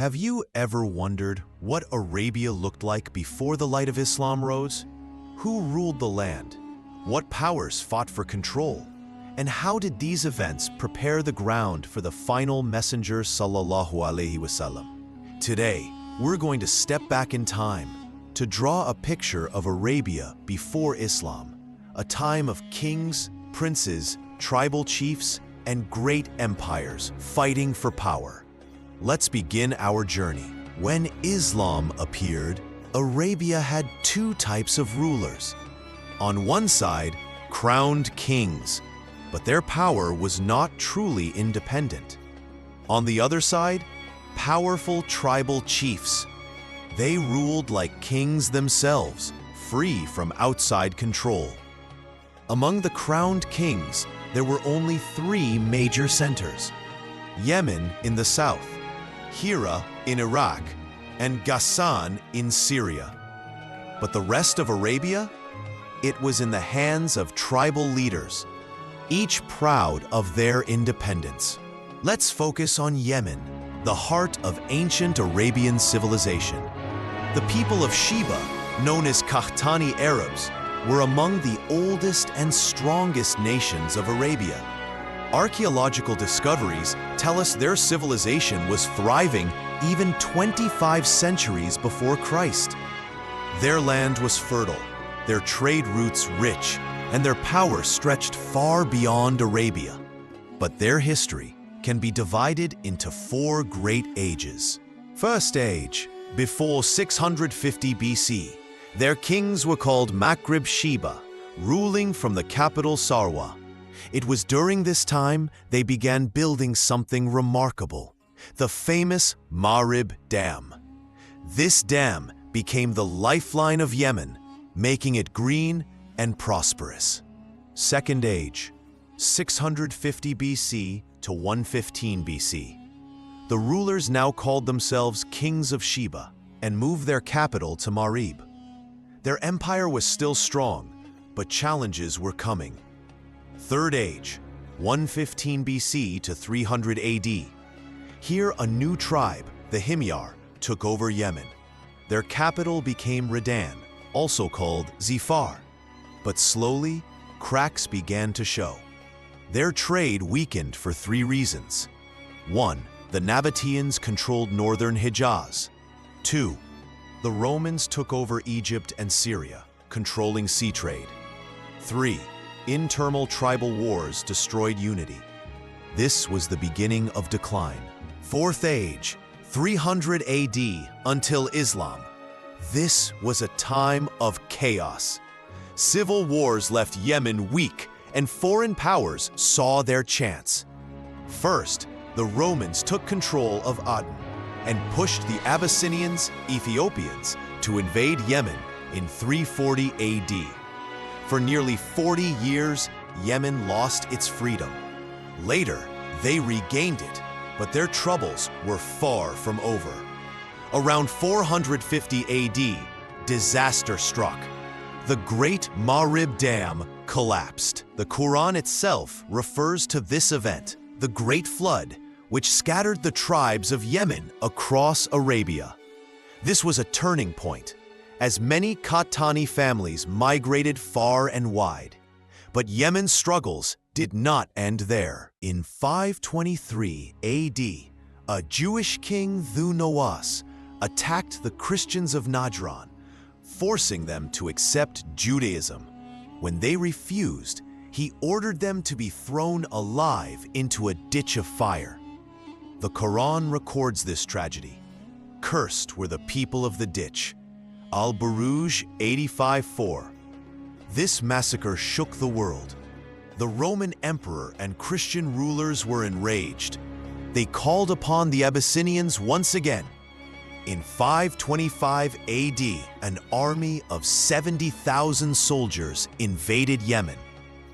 Have you ever wondered what Arabia looked like before the light of Islam rose? Who ruled the land? What powers fought for control? And how did these events prepare the ground for the final messenger sallallahu alaihi wasallam? Today, we're going to step back in time to draw a picture of Arabia before Islam, a time of kings, princes, tribal chiefs, and great empires fighting for power. Let's begin our journey. When Islam appeared, Arabia had two types of rulers. On one side, crowned kings, but their power was not truly independent. On the other side, powerful tribal chiefs. They ruled like kings themselves, free from outside control. Among the crowned kings, there were only three major centers: Yemen in the south, Heerah in Iraq, and Ghassan in Syria. But the rest of Arabia? It was in the hands of tribal leaders, each proud of their independence. Let's focus on Yemen, the heart of ancient Arabian civilization. The people of Sheba, known as Qahtani Arabs, were among the oldest and strongest nations of Arabia. Archaeological discoveries tell us their civilization was thriving even 25 centuries before Christ. Their land was fertile, their trade routes rich, and their power stretched far beyond Arabia. But their history can be divided into four great ages. First age, before 650 BC, their kings were called Maghrib Sheba, ruling from the capital Sarwa. It was during this time they began building something remarkable, the famous Marib Dam. This dam became the lifeline of Yemen, making it green and prosperous. Second age, 650 BC to 115 BC. The rulers now called themselves Kings of Sheba and moved their capital to Marib. Their empire was still strong, but challenges were coming. Third age, 115 BC to 300 AD. Here, a new tribe, the Himyar, took over Yemen. Their capital became Redan, also called Zifar. But slowly, cracks began to show. Their trade weakened for three reasons. 1. The Nabateans controlled northern Hijaz. 2. The Romans took over Egypt and Syria, controlling sea trade. 3. Internal tribal wars destroyed unity. This was the beginning of decline. Fourth age, 300 AD until Islam. This was a time of chaos. Civil wars left Yemen weak, and foreign powers saw their chance. First, the Romans took control of Aden and pushed the Abyssinians, Ethiopians, to invade Yemen in 340 AD. For nearly 40 years, Yemen lost its freedom. Later, they regained it, but their troubles were far from over. Around 450 AD, disaster struck. The Great Marib Dam collapsed. The Quran itself refers to this event, the Great Flood, which scattered the tribes of Yemen across Arabia. This was a turning point, as many Qahtani families migrated far and wide. But Yemen's struggles did not end there. In 523 AD, a Jewish king, Dhu Nawas, attacked the Christians of Najran, forcing them to accept Judaism. When they refused, he ordered them to be thrown alive into a ditch of fire. The Quran records this tragedy. Cursed were the people of the ditch. Al-Buruj 85:4. This massacre shook the world. The Roman emperor and Christian rulers were enraged. They called upon the Abyssinians once again. In 525 AD, an army of 70,000 soldiers invaded Yemen,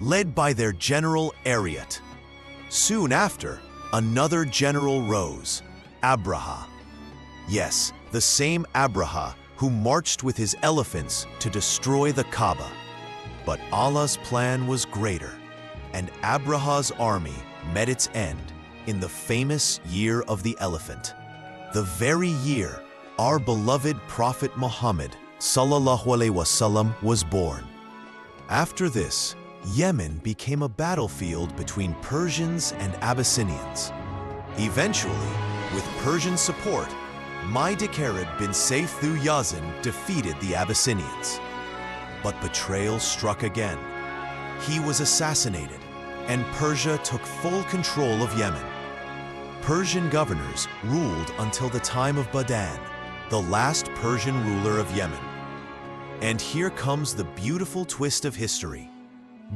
led by their general Ariat. Soon after, another general rose, Abraha. Yes, the same Abraha who marched with his elephants to destroy the Kaaba. But Allah's plan was greater, and Abraha's army met its end in the famous Year of the Elephant. the very year our beloved Prophet Muhammad sallallahu alaihi wasallam was born. After this, Yemen became a battlefield between Persians and Abyssinians. Eventually, with Persian support, Mahdikarib bin Saif Yazan defeated the Abyssinians. But betrayal struck again. He was assassinated, and Persia took full control of Yemen. Persian governors ruled until the time of Badan, the last Persian ruler of Yemen. And here comes the beautiful twist of history.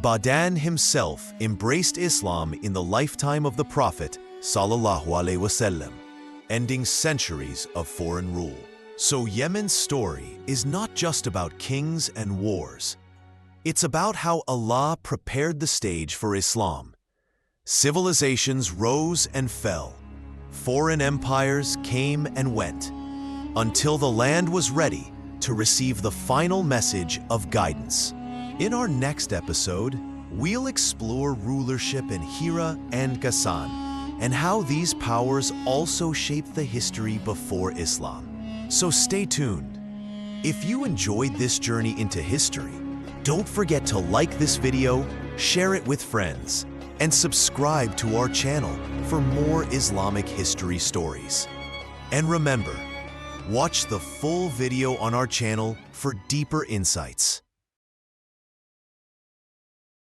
Badan himself embraced Islam in the lifetime of the Prophet sallallahu alaihi wasallam, ending centuries of foreign rule. So Yemen's story is not just about kings and wars. It's about how Allah prepared the stage for Islam. Civilizations rose and fell. Foreign empires came and went, until the land was ready to receive the final message of guidance. In our next episode, we'll explore rulership in Heerah and Ghassan, and how these powers also shaped the history before Islam. So stay tuned. If you enjoyed this journey into history, don't forget to like this video, share it with friends, and subscribe to our channel for more Islamic history stories. And remember, watch the full video on our channel for deeper insights.